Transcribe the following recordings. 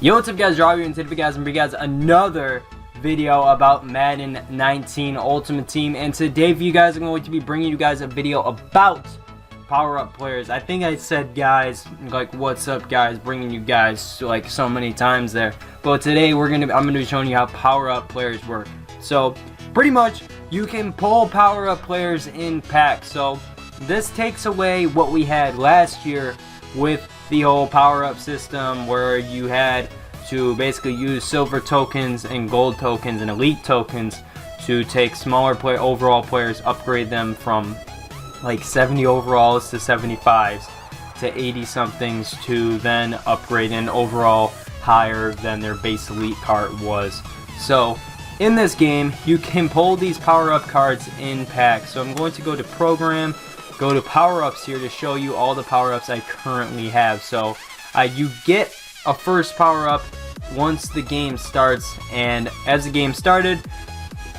Yo, what's up guys, Robbie, and today guys, another video about Madden 19 Ultimate Team. And today for you guys, I'm going to be bringing you guys a video about power-up players. I think I said guys, like what's up guys, bringing you guys like so many times there. But today I'm gonna be showing you how power-up players work. So pretty much you can pull power-up players in packs. So this takes away what we had last year with the whole power-up system, where you had to basically use silver tokens and gold tokens and elite tokens to take smaller overall players, upgrade them from like 70 overalls to 75s to 80 somethings, to then upgrade an overall higher than their base elite card was. So in this game you can pull these power-up cards in packs. So I'm going to go to program, go to power-ups here to show you all the power-ups I currently have. So you get a first power-up once the game starts, and as the game started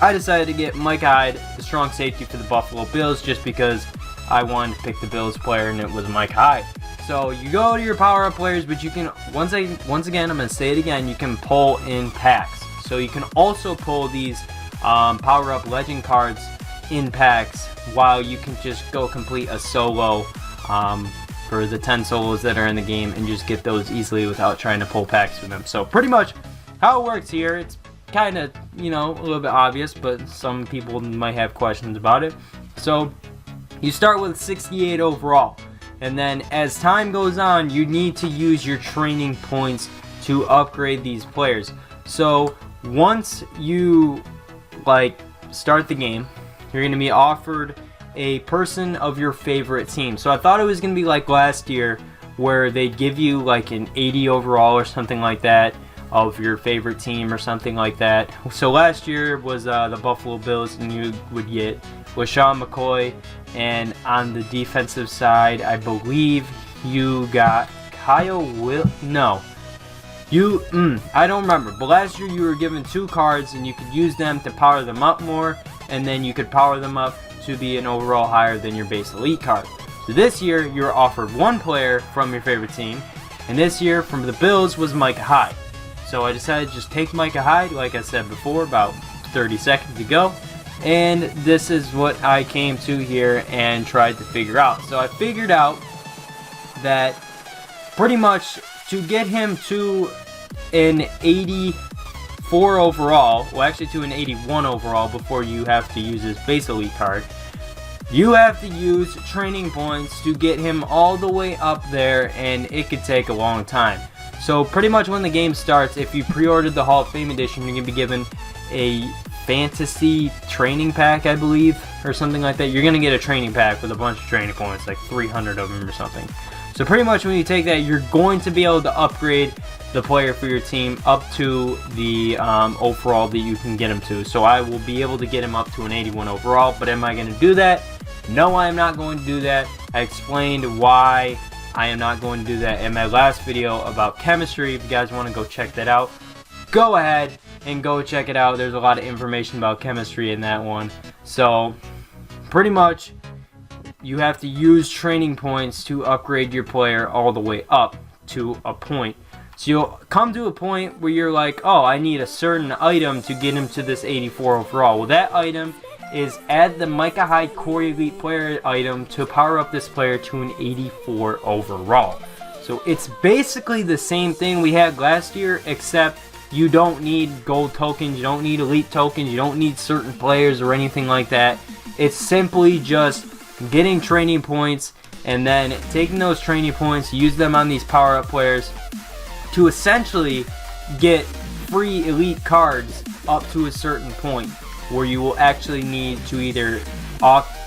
I decided to get Mike Hyde, the strong safety for the Buffalo Bills, just because I wanted to pick the Bills player and it was Mike Hyde. So you go to your power-up players, but you can once again, I'm going to say it again, you can pull in packs. So you can also pull these power-up legend cards in packs, while you can just go complete a solo for the 10 solos that are in the game and just get those easily without trying to pull packs for them. So pretty much how it works here, it's kind of, you know, a little bit obvious, but some people might have questions about it. So you start with 68 overall, and then as time goes on you need to use your training points to upgrade these players. So once you start the game, you're going to be offered a person of your favorite team. So I thought it was going to be like last year, where they give you like an 80 overall or something like that of your favorite team or something like that. So last year was the Buffalo Bills, and you would get LaShawn McCoy, and on the defensive side I believe you got Kyle I don't remember, but last year you were given 2 cards and you could use them to power them up more, and then you could power them up to be an overall higher than your base elite card. So this year you're offered 1 player from your favorite team, and this year from the Bills was Micah Hyde. So I decided to just take Micah Hyde, like I said before about 30 seconds ago, and this is what I came to here and tried to figure out. So I figured out that pretty much to get him to an 84 overall, well actually to an 81 overall before you have to use his base elite card, you have to use training points to get him all the way up there, and it could take a long time. So pretty much when the game starts, if you pre-ordered the Hall of Fame edition, you're going to be given a fantasy training pack, I believe, or something like that. You're going to get a training pack with a bunch of training points, like 300 of them or something. So pretty much when you take that, you're going to be able to upgrade the player for your team up to the overall that you can get him to. So I will be able to get him up to an 81 overall, but am I going to do that? No, I am not going to do that. I explained why I am not going to do that in my last video about chemistry. If you guys want to go check that out, go ahead and go check it out. There's a lot of information about chemistry in that one. So pretty much you have to use training points to upgrade your player all the way up to a point. So you'll come to a point where you're like, oh, I need a certain item to get him to this 84 overall. Well, that item is add the Micah Hyde Core Elite Player item to power up this player to an 84 overall. So it's basically the same thing we had last year, except you don't need gold tokens, you don't need elite tokens, you don't need certain players or anything like that. It's simply just getting training points and then taking those training points, use them on these power-up players to essentially get free elite cards up to a certain point, where you will actually need to either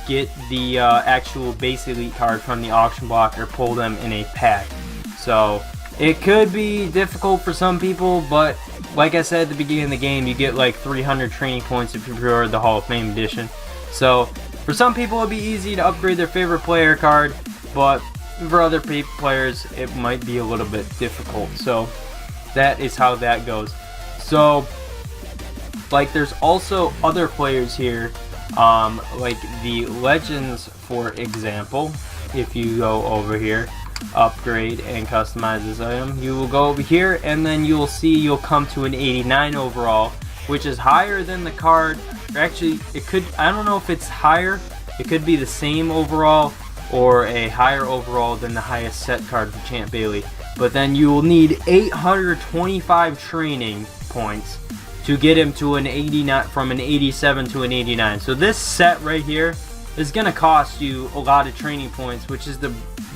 get the actual base elite card from the auction block or pull them in a pack. So it could be difficult for some people, but like I said at the beginning of the game, you get like 300 training points if you pre-order the Hall of Fame edition. So for some people it'd be easy to upgrade their favorite player card, but for other players it might be a little bit difficult. So that is how that goes. So like there's also other players here, like the legends, for example. If you go over here, upgrade and customize this item, you will go over here and then you will see you'll come to an 89 overall, which is higher than the card. Or actually, it could, I don't know if it's higher, it could be the same overall or a higher overall than the highest set card for Champ Bailey. But then you will need 825 training points to get him to an 89, from an 87 to an 89. So this set right here is going to cost you a lot of training points, which is the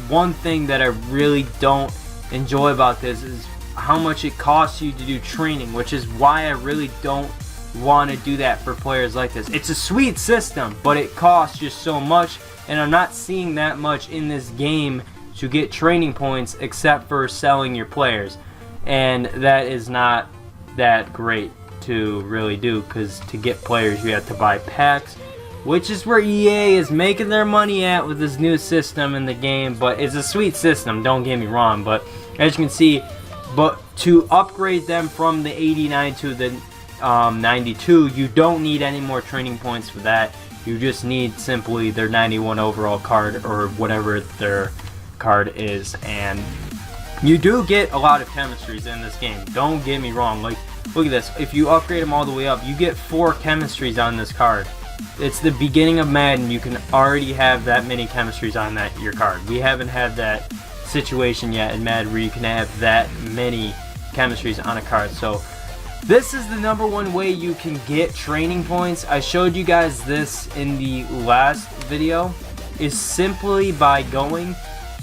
one thing that I really don't enjoy about this, is how much it costs you to do training, which is why I really don't want to do that for players like this. It's a sweet system, but it costs just so much, and I'm not seeing that much in this game to get training points except for selling your players, and that is not that great to really do, because to get players you have to buy packs, which is where EA is making their money at with this new system in the game. But it's a sweet system, don't get me wrong, but as you can see, but to upgrade them from the 89 to the 92, you don't need any more training points for that. You just need simply their 91 overall card, or whatever their card is, and you do get a lot of chemistries in this game, don't get me wrong. Like, look at this, if you upgrade them all the way up, you get 4 chemistries on this card. It's the beginning of Madden, you can already have that many chemistries on your card. We haven't had that situation yet in Madden where you can have that many chemistries on a card. So this is the #1 way you can get training points. I showed you guys this in the last video, is simply by going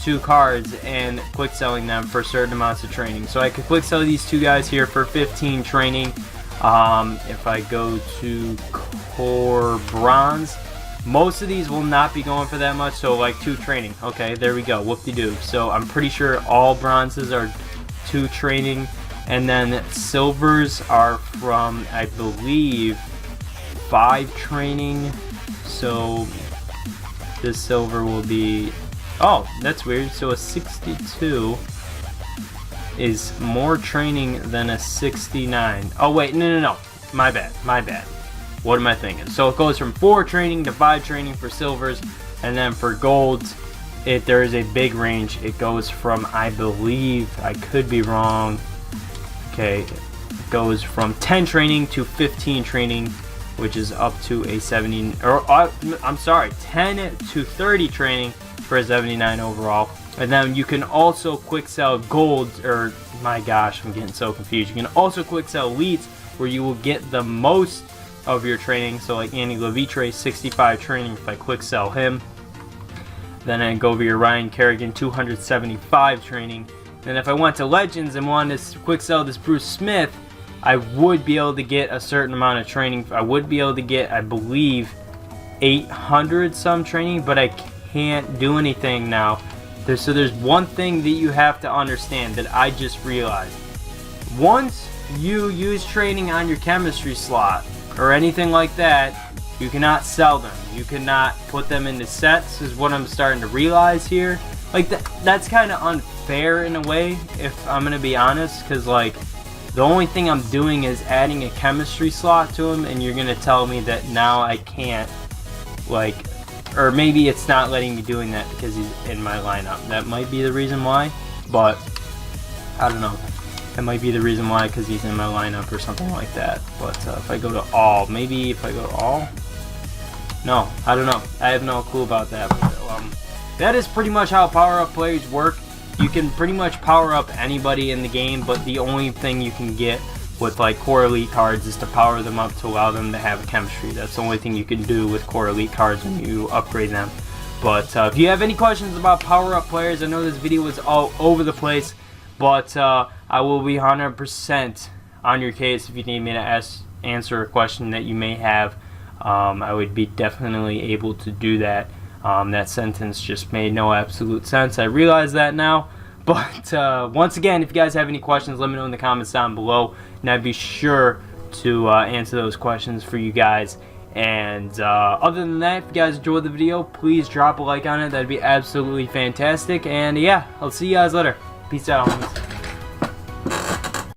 to cards and quick selling them for certain amounts of training. So I could quick sell these 2 guys here for 15 training. If I go to core bronze, most of these will not be going for that much, so like 2 training. Okay, there we go, whoop-de-doo. So I'm pretty sure all bronzes are 2 training, and then silvers are from, I believe, 5 training. So this silver will be, oh, that's weird, so a 62 is more training than a 69. Oh wait, no, my bad. What am I thinking? So it goes from 4 training to 5 training for silvers, and then for golds, there is a big range. It goes from, I believe, I could be wrong, okay, it goes from 10 training to 15 training, which is up to a 70, or I'm sorry, 10 to 30 training for a 79 overall. And then you can also quick sell golds, or my gosh, I'm getting so confused. You can also quick sell elites, where you will get the most of your training. So like Andy Levitre, 65 training if I quick sell him. Then I go over your Ryan Kerrigan, 275 training. And if I went to Legends and wanted to quick sell this Bruce Smith, I would be able to get a certain amount of training. I would be able to get, I believe, 800 some training, but I can't do anything now. So there's one thing that you have to understand that I just realized. Once you use training on your chemistry slot or anything like that, you cannot sell them. You cannot put them into sets, is what I'm starting to realize here. Like, that's kind of unfair in a way, if I'm going to be honest, because like, the only thing I'm doing is adding a chemistry slot to him, and you're going to tell me that now I can't, like, or maybe it's not letting me doing that because he's in my lineup. That might be the reason why, but I don't know. That might be the reason why, because he's in my lineup or something like that. But if I go to all, maybe if I go to all? No, I don't know. I have no clue about that. But, that is pretty much how power-up players work. You can pretty much power up anybody in the game, but the only thing you can get with like core elite cards is to power them up to allow them to have a chemistry. That's the only thing you can do with core elite cards when you upgrade them. But if you have any questions about power up players, I know this video was all over the place, but I will be 100% on your case if you need me to answer a question that you may have. I would be definitely able to do that. That sentence just made no absolute sense. I realize that now. But once again, if you guys have any questions, let me know in the comments down below, and I'd be sure to answer those questions for you guys. And other than that, if you guys enjoyed the video, please drop a like on it. That'd be absolutely fantastic. And yeah, I'll see you guys later. Peace out, homies.